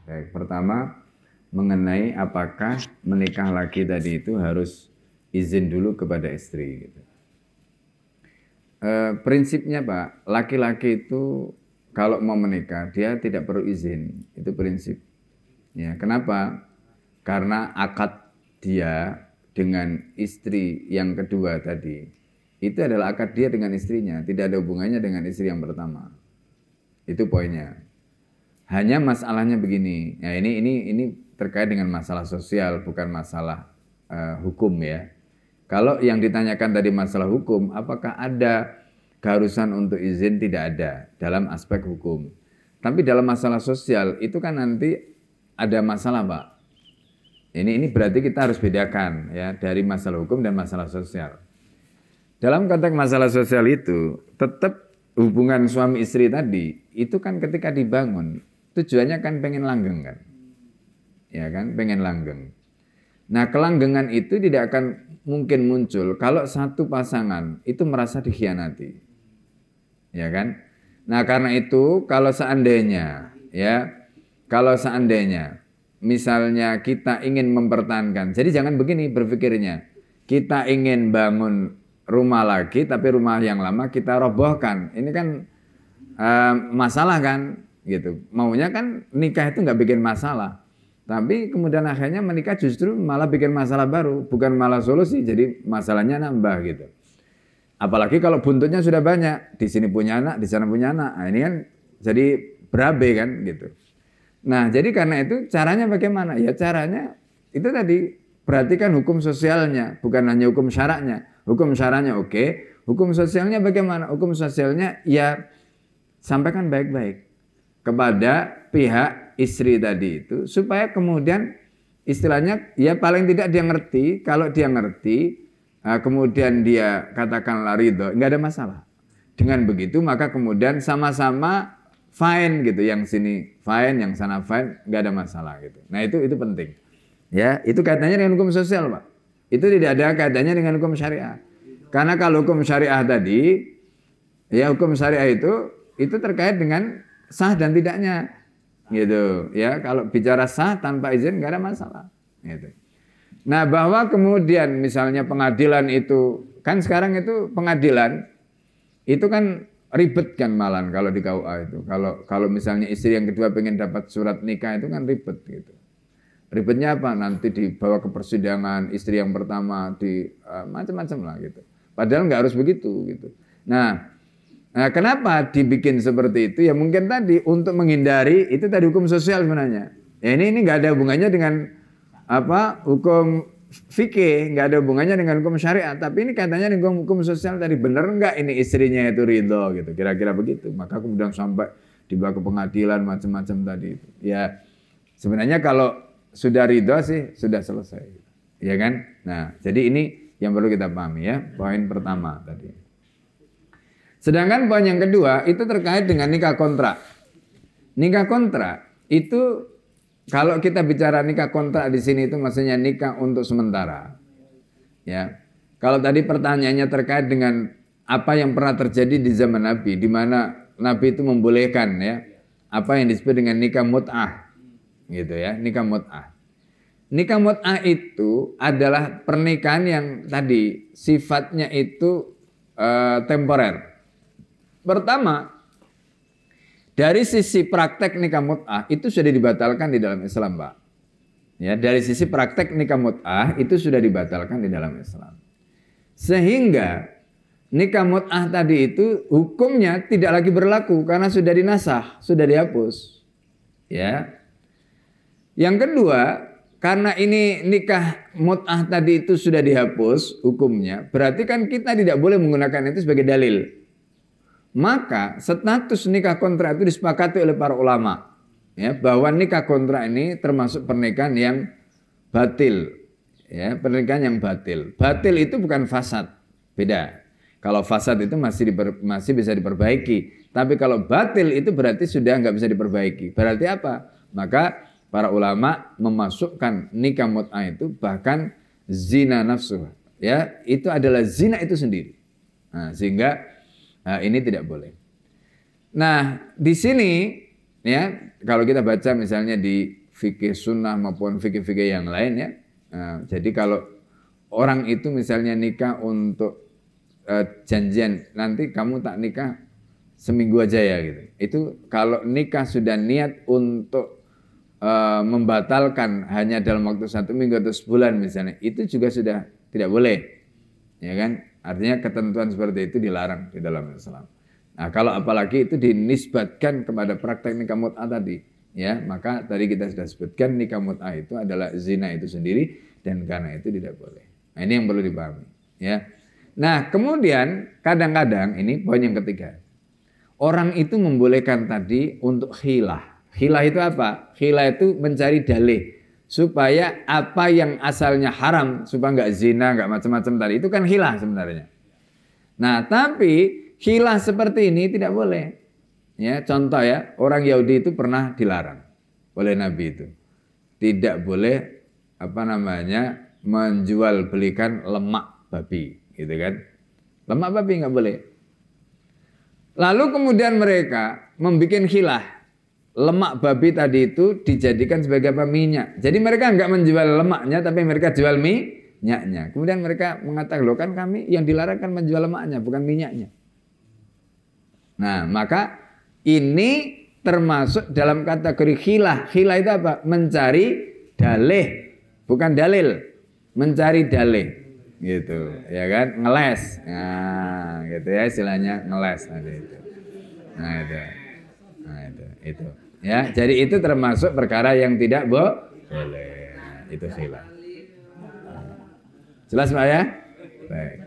Baik, pertama mengenai apakah menikah lagi tadi itu harus izin dulu kepada istri. Gitu. Prinsipnya Pak, laki-laki itu kalau mau menikah dia tidak perlu izin, itu prinsip. Ya, kenapa? Karena akad dia dengan istri yang kedua tadi itu adalah akad dia dengan istrinya, tidak ada hubungannya dengan istri yang pertama. Itu poinnya. Hanya masalahnya begini. Ya, ini terkait dengan masalah sosial, bukan masalah hukum ya. Kalau yang ditanyakan tadi masalah hukum, apakah ada keharusan untuk izin? Tidak ada dalam aspek hukum. Tapi dalam masalah sosial itu kan nanti ada masalah, Pak. Ini berarti kita harus bedakan ya dari masalah hukum dan masalah sosial. Dalam konteks masalah sosial itu tetap hubungan suami istri tadi itu kan ketika dibangun tujuannya kan pengen langgeng kan. Ya kan, pengen langgeng. Nah, kelanggengan itu tidak akan mungkin muncul kalau satu pasangan itu merasa dikhianati. Ya kan? Nah, karena itu kalau seandainya misalnya kita ingin mempertahankan. Jadi jangan begini berpikirnya. Kita ingin bangun rumah lagi tapi rumah yang lama kita robohkan. Ini kan masalah kan gitu. Maunya kan nikah itu nggak bikin masalah. Tapi kemudian akhirnya menikah justru malah bikin masalah baru, bukan malah solusi, jadi masalahnya nambah gitu. Apalagi kalau buntutnya sudah banyak, di sini punya anak, di sana punya anak. Nah, ini kan jadi berabe kan gitu. Nah, jadi karena itu caranya bagaimana? Ya caranya itu tadi perhatikan hukum sosialnya, bukan hanya hukum syaraknya. Hukum syaraknya oke, hukum sosialnya bagaimana? Hukum sosialnya ya sampaikan baik-baik kepada pihak istri tadi itu supaya kemudian istilahnya ya paling tidak dia ngerti. Kalau dia ngerti kemudian dia katakanlah ridho, nggak ada masalah. Dengan begitu maka kemudian sama-sama fine gitu, yang sini fine, yang sana fine, nggak ada masalah gitu. Nah itu penting. Ya, itu kaitannya dengan hukum sosial, Pak. Itu tidak ada kaitannya dengan hukum syariah. Karena kalau hukum syariah tadi, ya hukum syariah itu terkait dengan sah dan tidaknya, gitu. Ya, kalau bicara sah tanpa izin nggak ada masalah. Gitu. Nah, bahwa kemudian misalnya pengadilan itu kan sekarang itu pengadilan itu kan ribet kan malan kalau di KUA itu. Kalau misalnya istri yang kedua pengen dapat surat nikah itu kan ribet gitu. Ribetnya apa? Nanti dibawa ke persidangan istri yang pertama di macam-macam lah gitu. Padahal nggak harus begitu gitu. Nah, kenapa dibikin seperti itu? Ya mungkin tadi untuk menghindari itu tadi hukum sosial sebenarnya. Ya ini nggak ada hubungannya dengan hukum fikih, nggak ada hubungannya dengan hukum syariat. Tapi ini katanya dengan hukum sosial tadi, benar nggak ini istrinya itu ridho gitu, kira-kira begitu. Maka kemudian sampai dibawa ke pengadilan macam-macam tadi itu. Ya sebenarnya kalau sudah ridho sih sudah selesai, ya kan? Nah jadi ini yang perlu kita pahami ya, poin pertama tadi. Sedangkan poin yang kedua itu terkait dengan nikah kontrak. Nikah kontrak itu kalau kita bicara nikah kontrak di sini itu maksudnya nikah untuk sementara. Ya. Kalau tadi pertanyaannya terkait dengan apa yang pernah terjadi di zaman Nabi, di mana Nabi itu membolehkan ya apa yang disebut dengan nikah mut'ah. Gitu ya, nikah mut'ah. Nikah mut'ah itu adalah pernikahan yang tadi sifatnya itu temporer. Pertama, dari sisi praktek nikah mut'ah itu sudah dibatalkan di dalam Islam, Pak. Ya, dari sisi praktek nikah mut'ah itu sudah dibatalkan di dalam Islam. Sehingga nikah mut'ah tadi itu hukumnya tidak lagi berlaku karena sudah dinasah, sudah dihapus. Ya. Yang kedua, karena ini nikah mut'ah tadi itu sudah dihapus hukumnya, berarti kan kita tidak boleh menggunakan itu sebagai dalil. Maka status nikah kontrak itu disepakati oleh para ulama ya, bahwa nikah kontrak ini termasuk pernikahan yang batil. Ya, pernikahan yang batil. Batil itu bukan fasad, beda. Kalau fasad itu masih bisa diperbaiki, tapi kalau batil itu berarti sudah nggak bisa diperbaiki. Berarti apa? Maka para ulama memasukkan nikah mut'ah itu bahkan zina nafsu. Ya, itu adalah zina itu sendiri. Nah, sehingga ini tidak boleh. Nah, di sini Ya, kalau kita baca misalnya di fikih sunnah maupun fikih-fikih yang lain ya. Jadi kalau orang itu misalnya nikah untuk janjian, nanti kamu tak nikah seminggu aja ya gitu. Itu kalau nikah sudah niat untuk membatalkan hanya dalam waktu 1 minggu atau sebulan misalnya, itu juga sudah tidak boleh, ya kan? Artinya ketentuan seperti itu dilarang di dalam Islam. Nah, kalau apalagi itu dinisbatkan kepada praktek nikah mut'ah tadi, ya, maka tadi kita sudah sebutkan nikah mut'ah itu adalah zina itu sendiri dan karena itu tidak boleh. Nah, ini yang perlu dipahami, ya. Nah, kemudian kadang-kadang ini poin yang ketiga. Orang itu membolehkan tadi untuk khilah. Khilah itu apa? Khilah itu mencari dalih supaya apa yang asalnya haram, supaya nggak zina, nggak macam-macam tadi. Itu kan khilah sebenarnya. Nah, tapi khilah seperti ini tidak boleh. Ya, contoh ya, orang Yahudi itu pernah dilarang oleh Nabi itu. Tidak boleh menjual belikan lemak babi, gitu kan? Lemak babi nggak boleh. Lalu kemudian mereka membuat khilah. Lemak babi tadi itu dijadikan sebagai apa? Minyak. Jadi mereka enggak menjual lemaknya, tapi mereka jual minyaknya. Kemudian mereka mengatakan, loh kan kami yang dilarang kan menjual lemaknya, bukan minyaknya. Nah, maka ini termasuk dalam kategori khilah. Khilah itu apa? Mencari dalih, bukan dalil. Mencari dalih. Gitu, ya kan? Ngeles. Nah, gitu ya istilahnya ngeles tadi itu. Nah, itu. Ya, jadi itu termasuk perkara yang tidak boleh. Nah, itu khilah. Jelas Pak ya? Baik.